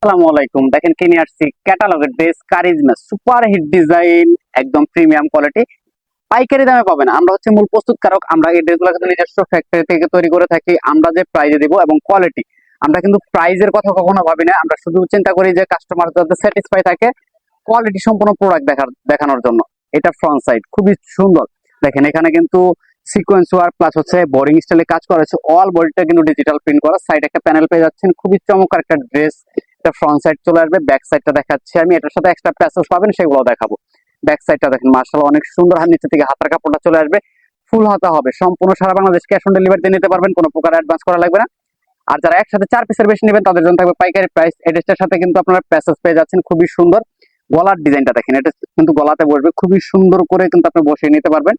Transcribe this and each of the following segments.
আসসালামু আলাইকুম। দেখেন কি নিয়ে আসছি, ক্যাটালগের dress, charisma super hit design, একদম প্রিমিয়াম কোয়ালিটি, পাইকারি দামে পাবেন। আমরা হচ্ছে মূল প্রস্তুতকারক, আমরা এই ড্রেসগুলো কিন্তু নিজস্ব ফ্যাক্টরি থেকে তৈরি করে থাকি। আমরা যে প্রাইজে দিব এবং কোয়ালিটি, আমরা কিন্তু প্রাইজের কথা কখনো ভাবি না। আমরা শুধু চিন্তা করি যে কাস্টমার যাতে স্যাটিসফাই থাকে, কোয়ালিটি সম্পূর্ণ প্রোডাক্ট দেখানোর জন্য। এটা ফ্রন্ট সাইড খুবই সুন্দর। দেখেন এখানে কিন্তু সিকোয়েন্স ওয়ার্ক প্লাস হচ্ছে বোরিং স্টাইলে কাজ করা হচ্ছে। অল বডিটা কিন্তু ডিজিটাল প্রিন্ট করা। সাইড একটা প্যানেল পেয়ে যাচ্ছেন, খুবই চমৎকার একটা ড্রেস। এটা ফ্রন্ট সাইড চলে আসবে, ব্যাক সাইডটা দেখাচ্ছি আমি। এটার সাথে এক্সট্রা প্যাসেজ পাবেন, সেগুলো দেখাবো। ব্যাক সাইডটা দেখেন মার্শাল অনেক সুন্দর। হাত নিচে থেকে হাতার কাপড়টা চলে আসবে, ফুল হাতা হবে। সম্পূর্ণ সারা বাংলাদেশ ক্যাশ অন ডেলিভারিতে নিতে পারবেন, কোনো প্রকার অ্যাডভান্স করা লাগবে না। আর যারা একসাথে 4 পিসের বেশি নেবেন তাদের জন্য থাকবে পাইকারি প্রাইস। এই ড্রেসটার সাথে কিন্তু আপনারা প্যাসেজ পেয়ে যাচ্ছেন, খুবই সুন্দর। গলার ডিজাইনটা দেখেন, এটা কিন্তু গলাতে বসবে, খুবই সুন্দর করে কিন্তু আপনি বসিয়ে নিতে পারবেন।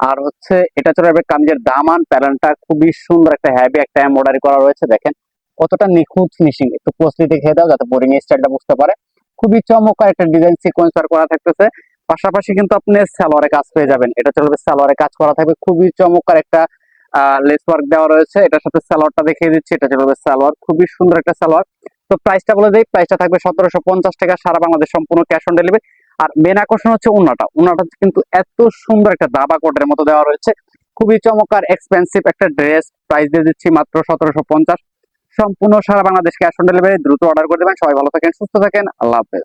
আর হচ্ছে এটা চলে আসবে কামিজের দামান প্যাটার্নটা খুবই সুন্দর, একটা হ্যাভি একটা এমব্রয়ডারি করা রয়েছে। দেখেন কতটা নিখুঁত ফিনিশিং, একটু ক্লোজলি দেখে দাও যাতে বোরিং স্টাইলটা বুঝতে পারে। খুবই চমৎকার একটা ডিজাইন সিকোয়েন্স করা থাকতেছে। পাশাপাশি কিন্তু আপনি সালোয়ারে কাজ পেয়ে যাবেন, এটা চলবে সালোয়ারে কাজ করা থাকবে। খুবই চমৎকার একটা লেস ওয়ার্ক দেওয়া রয়েছে। এটার সাথে সালোয়ারটা দেখিয়ে দিচ্ছি, এটা চলবে সালোয়ার, খুবই সুন্দর একটা সালোয়ার। তো প্রাইসটা বলে দিই, প্রাইসটা থাকবে 1750 টাকা, সারা বাংলাদেশ সম্পূর্ণ ক্যাশ অন ডেলিভারি। আর মেন আকর্ষণ হচ্ছে উন্নাটা কিন্তু এত সুন্দর একটা দাবা কোটের মতো দেওয়া রয়েছে। খুবই চমৎকার এক্সপেন্সিভ একটা ড্রেস, প্রাইস দিয়ে দিচ্ছি মাত্র 1750। সম্পূর্ণ সারা বাংলাদেশ ক্যাশ অন ডেলিভারি। দ্রুত অর্ডার করে দেবেন। সবাই ভালো থাকেন, সুস্থ থাকেন, আল্লাহ হাফেজ।